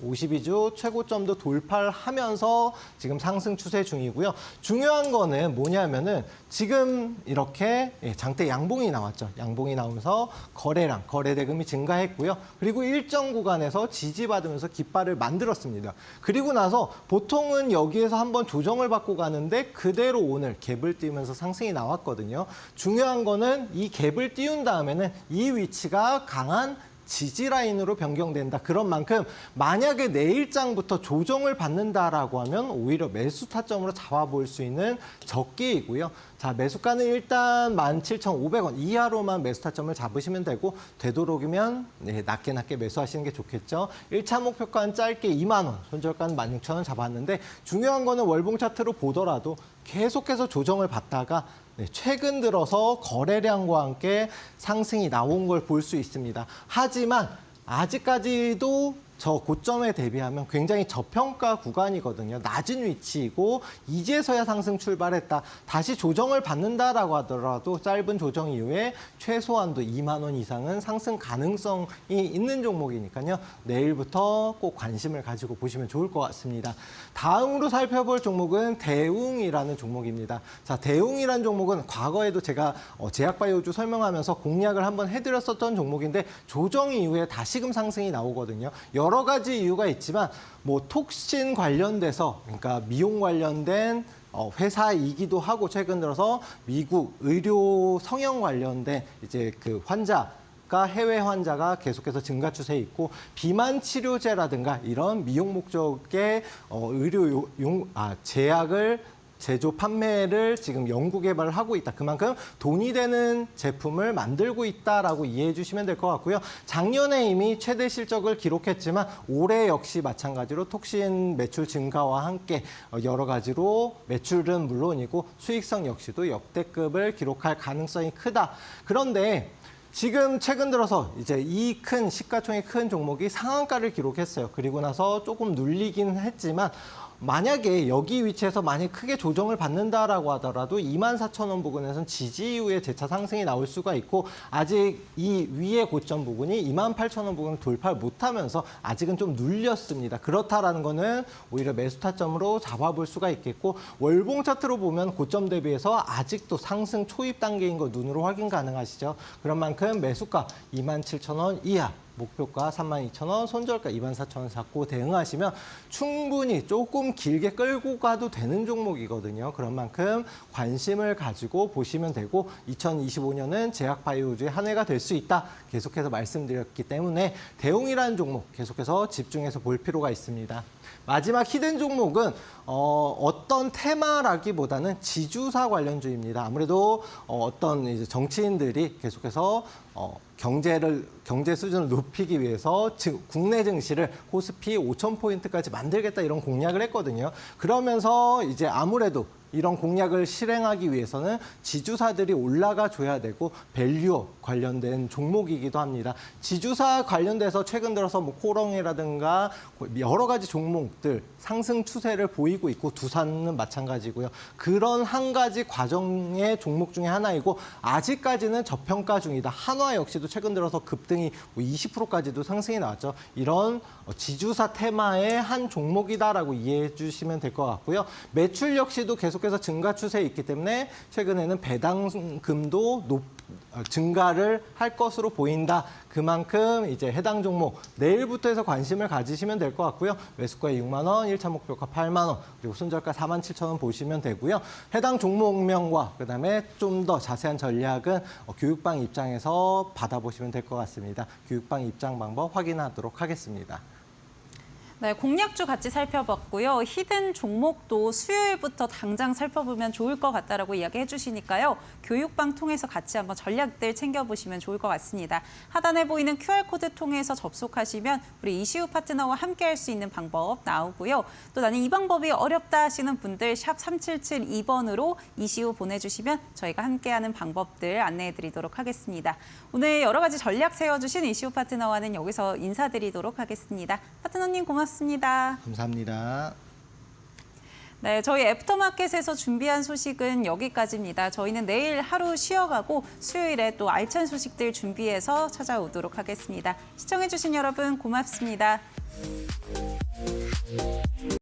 52주 최고점도 돌파를 하면서 지금 상승 추세 중이고요. 중요한 거는 뭐냐면은 지금 이렇게 장대 양봉이 나왔죠. 양봉이 나오면서 거래량, 거래 대금이 증가했고요. 그리고 일정 구간에서 지지받으면서 깃발을 만들었습니다. 그리고 나서 보통은 여기에서 한번 조정을 받고 가는데 그대로 오늘 갭을 띄우면서 상승이 나왔거든요. 중요한 거는 이 갭을 띄운 다음에는 이 위치가 강한 지지 라인으로 변경된다. 그런 만큼 만약에 내일장부터 조정을 받는다라고 하면 오히려 매수 타점으로 잡아볼 수 있는 적기이고요. 자, 매수가는 일단 17,500원 이하로만 매수 타점을 잡으시면 되고 되도록이면 낮게 매수하시는 게 좋겠죠. 1차 목표가는 짧게 2만 원, 손절가는 16,000원 잡았는데 중요한 거는 월봉 차트로 보더라도 계속해서 조정을 받다가 최근 들어서 거래량과 함께 상승이 나온 걸 볼 수 있습니다. 하지만 아직까지도 저 고점에 대비하면 굉장히 저평가 구간이거든요. 낮은 위치이고 이제서야 상승 출발했다. 다시 조정을 받는다라고 하더라도 짧은 조정 이후에 최소한도 2만 원 이상은 상승 가능성이 있는 종목이니까요. 내일부터 꼭 관심을 가지고 보시면 좋을 것 같습니다. 다음으로 살펴볼 종목은 대웅이라는 종목입니다. 자, 대웅이라는 종목은 과거에도 제가 제약바이오주 설명하면서 공략을 한번 해드렸었던 종목인데 조정 이후에 다시금 상승이 나오거든요. 여러 가지 이유가 있지만 뭐 톡신 관련돼서 그러니까 미용 관련된 회사이기도 하고 최근 들어서 미국 의료 성형 관련된 이제 그 환자가 해외 환자가 계속해서 증가 추세에 있고 비만 치료제라든가 이런 미용 목적의 의료 제약을 제조 판매를 지금 연구 개발을 하고 있다. 그만큼 돈이 되는 제품을 만들고 있다라고 이해해 주시면 될 것 같고요. 작년에 이미 최대 실적을 기록했지만 올해 역시 마찬가지로 톡신 매출 증가와 함께 여러 가지로 매출은 물론이고 수익성 역시도 역대급을 기록할 가능성이 크다. 그런데 지금 최근 들어서 이제 이 큰 시가총액 큰 종목이 상한가를 기록했어요. 그리고 나서 조금 눌리긴 했지만 만약에 여기 위치에서 만약 크게 조정을 받는다라고 하더라도 24,000원 부근에서는 지지 이후에 재차 상승이 나올 수가 있고 아직 이 위의 고점 부분이 28,000원 부근을 돌파를 못하면서 아직은 좀 눌렸습니다. 그렇다라는 거는 오히려 매수 타점으로 잡아볼 수가 있겠고 월봉 차트로 보면 고점 대비해서 아직도 상승 초입 단계인 거 눈으로 확인 가능하시죠. 그런 만큼 매수가 27,000원 이하 목표가 32,000원, 손절가 24,000원 잡고 대응하시면 충분히 조금 길게 끌고 가도 되는 종목이거든요. 그런 만큼 관심을 가지고 보시면 되고 2025년은 제약바이오주의 한 해가 될 수 있다. 계속해서 말씀드렸기 때문에 대웅이라는 종목 계속해서 집중해서 볼 필요가 있습니다. 마지막 히든 종목은 어떤 테마라기보다는 지주사 관련주입니다. 아무래도 어떤 이제 정치인들이 계속해서 경제 수준을 높이기 위해서 국내 증시를 코스피 5,000포인트까지 만들겠다 이런 공약을 했거든요. 그러면서 이제 아무래도 이런 공약을 실행하기 위해서는 지주사들이 올라가 줘야 되고 밸류업 관련된 종목이기도 합니다. 지주사 관련돼서 최근 들어서 뭐 코롱이라든가 여러 가지 종목들 상승 추세를 보이고 있고 두산은 마찬가지고요. 그런 한 가지 과정의 종목 중에 하나이고 아직까지는 저평가 중이다. 한화 역시도 최근 들어서 급등이 20%까지도 상승이 나왔죠. 이런 지주사 테마의 한 종목이다라고 이해해 주시면 될 것 같고요. 매출 역시도 계속 계속해서 증가 추세에 있기 때문에 최근에는 배당금도 증가를 할 것으로 보인다. 그만큼 이제 해당 종목 내일부터 해서 관심을 가지시면 될 것 같고요. 매수가 6만 원, 1차 목표가 8만 원, 그리고 손절가 47,000원 보시면 되고요. 해당 종목명과 그다음에 좀 더 자세한 전략은 교육방 입장에서 받아보시면 될 것 같습니다. 교육방 입장 방법 확인하도록 하겠습니다. 네, 공략주 같이 살펴봤고요. 히든 종목도 수요일부터 당장 살펴보면 좋을 것 같다라고 이야기해 주시니까요. 교육방 통해서 같이 한번 전략들 챙겨보시면 좋을 것 같습니다. 하단에 보이는 QR코드 통해서 접속하시면 우리 이시우 파트너와 함께 할 수 있는 방법 나오고요. 또 나는 이 방법이 어렵다 하시는 분들 샵 3772번으로 이시우 보내주시면 저희가 함께하는 방법들 안내해 드리도록 하겠습니다. 오늘 여러 가지 전략 세워주신 이시우 파트너와는 여기서 인사드리도록 하겠습니다. 파트너님 고맙습니다. 감사합니다. 네, 저희 애프터마켓에서 준비한 소식은 여기까지입니다. 저희는 내일 하루 쉬어가고 수요일에 또 알찬 소식들 준비해서 찾아오도록 하겠습니다. 시청해주신 여러분 고맙습니다.